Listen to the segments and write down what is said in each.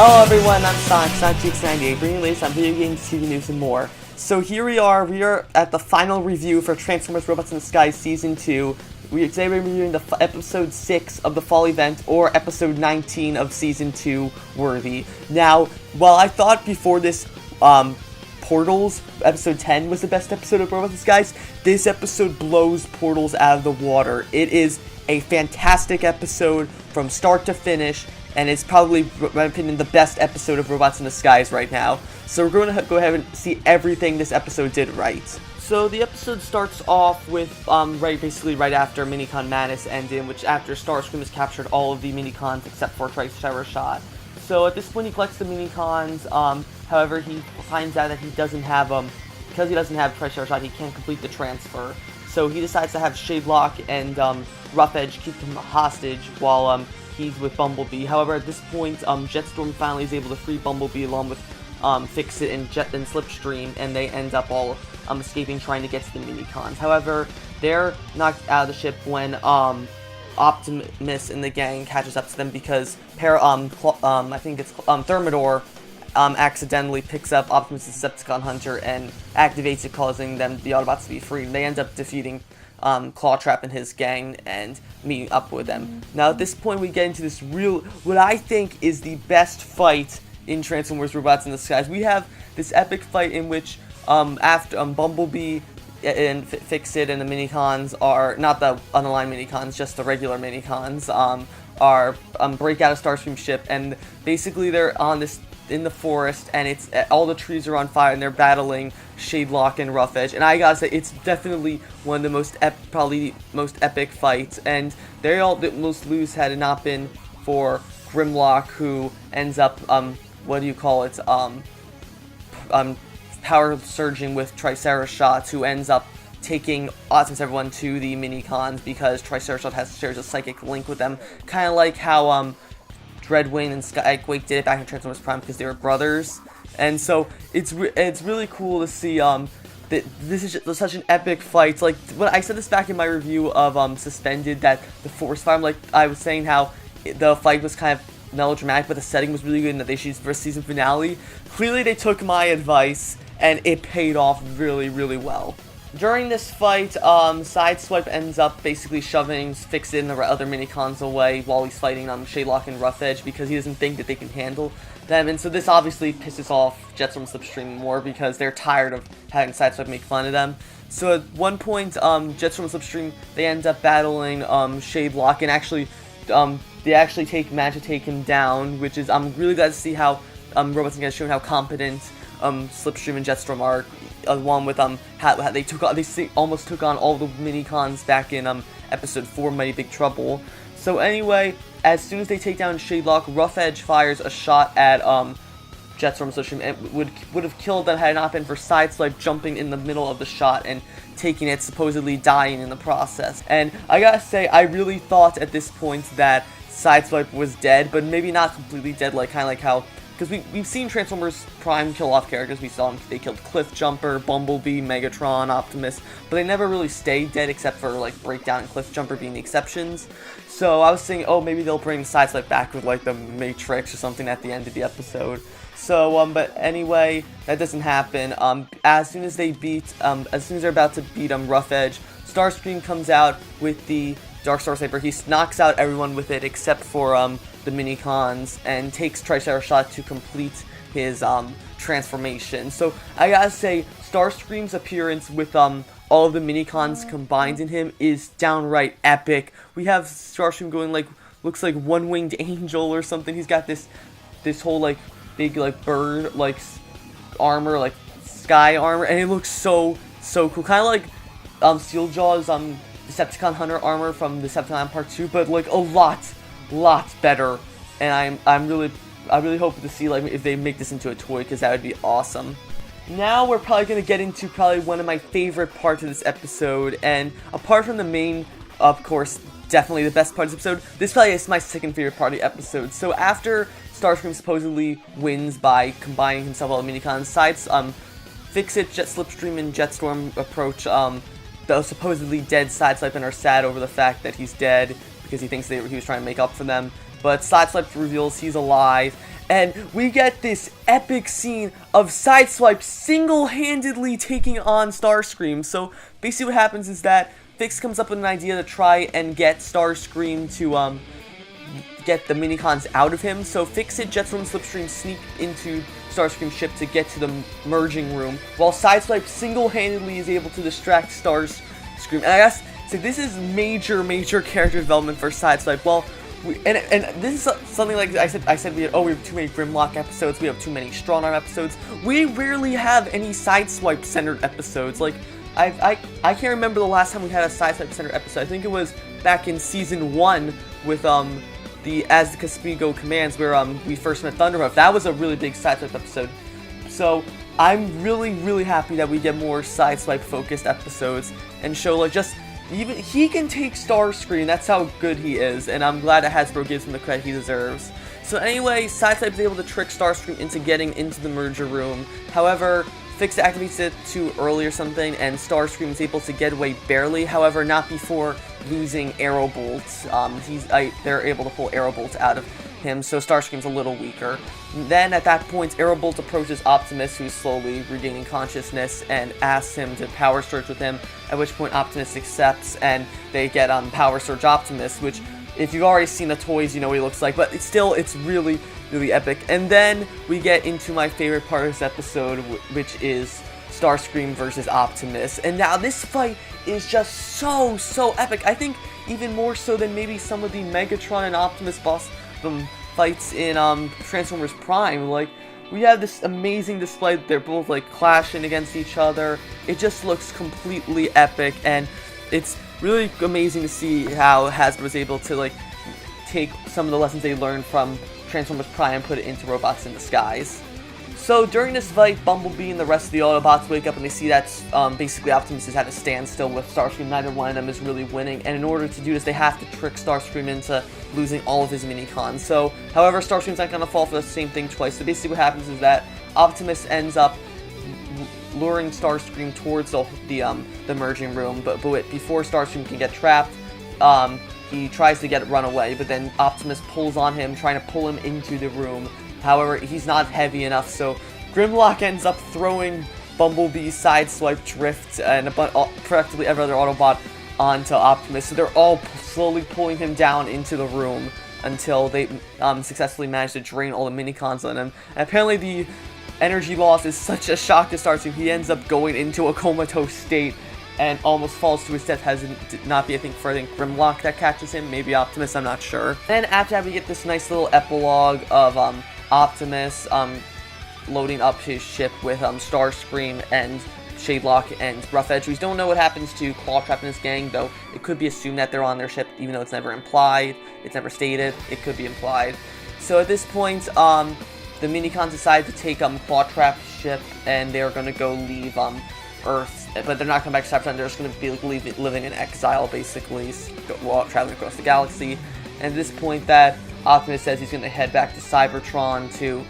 Hello everyone, I'm Sonic98, bringing the latest on video games, TV news, and more. So here we are at the final review for Transformers Robots in the Sky Season 2. Today we're reviewing the Episode 6 of the Fall Event, or Episode 19 of Season 2, Worthy. Now, while I thought before this, Portals, Episode 10 was the best episode of Robots in the Skies, this episode blows Portals out of the water. It is a fantastic episode from start to finish, and it's probably, in my opinion, the best episode of Robots in the Skies right now. So we're going to go ahead and see everything this episode did right. So the episode starts off with, basically right after Minicon Madness ended, in which after Starscream has captured all of the Minicons except for Triceratops. So at this point he collects the Minicons, however he finds out that he doesn't have, because he doesn't have Triceratops, he can't complete the transfer. So he decides to have Shadelock and Rough Edge keep him hostage while he's with Bumblebee. However, at this point, Jetstorm finally is able to free Bumblebee along with Fix-It and Slipstream, and they end up all escaping, trying to get to the Minicons. However, they're knocked out of the ship when Optimus and the gang catches up to them because I think it's Thermidor accidentally picks up Optimus' Decepticon Hunter and activates it, causing the Autobots to be free. They end up defeating Clawtrap and his gang and meeting up with them. Now at this point we get into this what I think is the best fight in Transformers Robots in the Skies. We have this epic fight in which after Bumblebee and Fix-It and the Minicons are, not the unaligned Minicons, just the regular Minicons, break out of Starscream's ship, and basically they're in the forest, and it's all the trees are on fire, and they're battling Shadelock and Rough Edge. And I gotta say, it's definitely one of the most probably most epic fights. And they all most lose had it not been for Grimlock, who ends up power surging with Triceratops, who ends up taking everyone to the Minicons because Triceratops shares a psychic link with them, kind of like how Dreadwing and Skyquake did it back in Transformers Prime because they were brothers. And so it's really cool to see that this is just such an epic fight. Like when I said this back in my review of Suspended, that the forest fire, like I was saying how the fight was kind of melodramatic, but the setting was really good and that they should use for a season finale. Clearly they took my advice and it paid off really, really well. During this fight, Sideswipe ends up basically shoving Fix-It and the other Minicons away while he's fighting Shadelock and Rough Edge because he doesn't think that they can handle them. And so this obviously pisses off Jetstorm and Slipstream more because they're tired of having Sideswipe make fun of them. So at one point, Jetstorm and Slipstream, they end up battling Shadelock, and actually, they manage to take him down, which is, I'm really glad to see how Robots has shown how competent Slipstream and Jetstorm are, along with how they almost took on all the Minicons back in Episode 4, Mighty Big Trouble. So anyway, as soon as they take down Shadelock, Rough Edge fires a shot at Jetstorm and Slipstream, and would have killed them had it not been for Sideswipe jumping in the middle of the shot and taking it, supposedly dying in the process. And I gotta say, I really thought at this point that Sideswipe was dead, but maybe not completely dead, kind of like how, because we've seen Transformers Prime kill off characters. We saw they killed Cliffjumper, Bumblebee, Megatron, Optimus, but they never really stayed dead except for Breakdown and Cliffjumper being the exceptions. So I was thinking, oh, maybe they'll bring Sideswipe back with the Matrix or something at the end of the episode. So but anyway, that doesn't happen. As soon as they're about to beat Rough Edge, Starscream comes out with the Dark Star Saber. He knocks out everyone with it except for the Minicons, and takes Triceratops to complete his transformation. So I gotta say, Starscream's appearance with all of the Minicons combined in him is downright epic. We have Starscream going looks like one-winged angel or something. He's got this whole big bird armor, sky armor, and it looks so cool. Kind of like Steeljaw's Decepticon Hunter armor from Decepticon Part 2, but a lot better. And I really hope to see if they make this into a toy, because that would be awesome. Now we're probably going to get into one of my favorite parts of this episode, and apart from the main, of course, definitely the best part of this episode, this probably is my second favorite part of the episode. So after Starscream supposedly wins by combining himself with all the Minicons, Fix-It, Slipstream, and Jetstorm approach the supposedly dead Sideswipe and are sad over the fact that he's dead because he thinks he was trying to make up for them. But Sideswipe reveals he's alive, And we get this epic scene of Sideswipe single-handedly taking on Starscream. So basically what happens is that Fix comes up with an idea to try and get Starscream to get the minicons out of him. So Fix-It, Jetstone, and Slipstream sneak into Starscream's ship to get to the merging room, while Sideswipe single-handedly is able to distract Starscream. And I guess so this is major character development for Sideswipe. Well, and this is something like I said we have too many Grimlock episodes, we have too many Strong Arm episodes. We rarely have any Sideswipe centered episodes. Like I can't remember the last time we had a Sideswipe centered episode. I think it was back in season 1 with the As the Caspigo Commands, where we first met Thunderhoof. That was a really big Sideswipe episode. So I'm really happy that we get more Sideswipe focused episodes and show like just even he can take Starscream. That's how good he is, and I'm glad that Hasbro gives him the credit he deserves. So anyway, Sideswipe is able to trick Starscream into getting into the merger room. However, Fix activates it too early or something, and Starscream is able to get away barely. However, not before losing Arrow Bolts. They're able to pull Arrow Bolts out of him, so Starscream's a little weaker. Then at that point, Arrow Bolt approaches Optimus, who's slowly regaining consciousness, and asks him to Power Surge with him, at which point Optimus accepts, and they get Power Surge Optimus, which, if you've already seen the toys, you know what he looks like, but it's really epic. And then we get into my favorite part of this episode, which is Starscream versus Optimus. And now this fight is just so epic. I think even more so than maybe some of the Megatron and Optimus boss fights in Transformers Prime. Like, we have this amazing display. They're both like clashing against each other. It just looks completely epic, and it's really amazing to see how Hasbro was able to like take some of the lessons they learned from Transformers Prime and put it into Robots in Disguise. So during this fight, Bumblebee and the rest of the Autobots wake up and they see that basically Optimus is at a standstill with Starscream. Neither one of them is really winning, and in order to do this, they have to trick Starscream into losing all of his minicons. So, however, Starscream's not going to fall for the same thing twice. So basically what happens is that Optimus ends up luring Starscream towards the merging room, but before Starscream can get trapped, he tries to run away, but then Optimus pulls on him, trying to pull him into the room. However, he's not heavy enough, so Grimlock ends up throwing Bumblebee, Sideswipe, Drift, and practically every other Autobot onto Optimus. So they're all slowly pulling him down into the room until they successfully manage to drain all the minicons on him. And apparently the energy loss is such a shock to Starscream, he ends up going into a comatose state and almost falls to his death. Not be, I think, Grimlock that catches him, maybe Optimus, I'm not sure. Then after that, we get this nice little epilogue of Optimus loading up his ship with Starscream and Shadelock and Rough Edge. We don't know what happens to Clawtrap and his gang, though it could be assumed that they're on their ship, even though it's never implied, it's never stated, it could be implied. So at this point, the minicons decide to take Clawtrap's ship, and they're going to go leave Earth, but they're not coming back to Cybertron. They're just going to be living in exile, basically, traveling across the galaxy. And at this point, that Optimus says he's going to head back to Cybertron to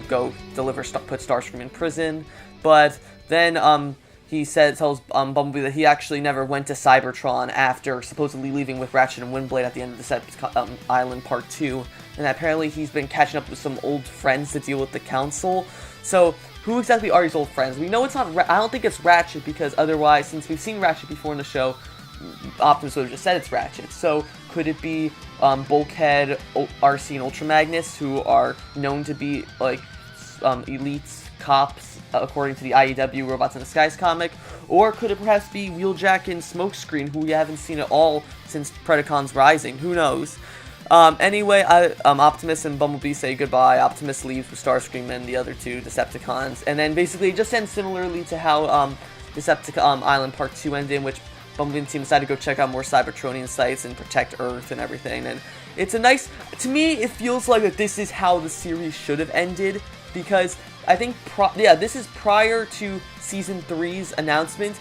go put Starscream in prison. But then he tells Bumblebee that he actually never went to Cybertron after supposedly leaving with Ratchet and Windblade at the end of the Island Part 2. And apparently he's been catching up with some old friends to deal with the Council. So who exactly are these old friends? We know it's not. I don't think it's Ratchet, because otherwise, since we've seen Ratchet before in the show, Optimus would have just said it's Ratchet. So could it be Bulkhead, RC, and Ultra Magnus, who are known to be like elites, cops, according to the IEW Robots in Disguise comic? Or could it perhaps be Wheeljack and Smokescreen, who we haven't seen at all since Predacons Rising? Who knows? Anyway, Optimus and Bumblebee say goodbye. Optimus leaves with Starscream and the other two Decepticons, and then basically it just ends similarly to how Decepticon Island Part 2 ended, in which Bumblebee and the team decided to go check out more Cybertronian sites and protect Earth and everything. And it's a nice, to me, it feels like that this is how the series should have ended, because I think, this is prior to Season 3's announcement.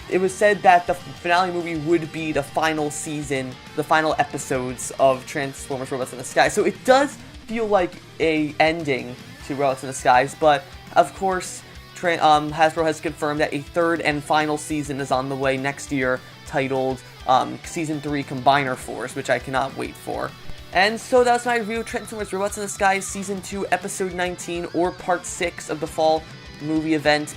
It was said that the finale movie would be the final season, the final episodes of Transformers Robots in the Sky. So it does feel like a ending to Robots in the Skies, but of course, Hasbro has confirmed that a third and final season is on the way next year, titled Season 3 Combiner Force, which I cannot wait for. And so that was my review of Transformers Robots in the Sky Season 2, Episode 19, or Part 6 of the fall movie event.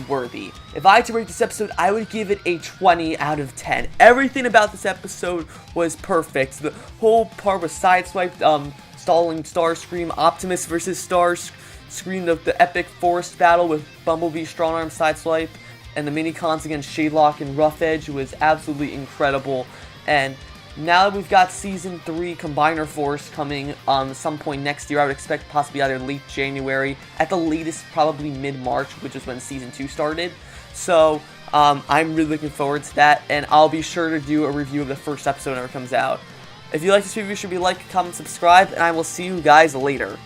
Worthy. If I had to rate this episode, I would give it a 20 out of 10. Everything about this episode was perfect. The whole part was Sideswipe, stalling Starscream, Optimus versus Starscream, the epic forest battle with Bumblebee, Strong-Arm, Sideswipe, and the mini-cons against Shadelock and Rough Edge was absolutely incredible. And now that we've got Season 3 Combiner Force coming some point next year, I would expect possibly either late January, at the latest probably mid-March, which is when Season 2 started. So, I'm really looking forward to that, and I'll be sure to do a review of the first episode whenever it comes out. If you like this review, you should be like, comment, subscribe, and I will see you guys later.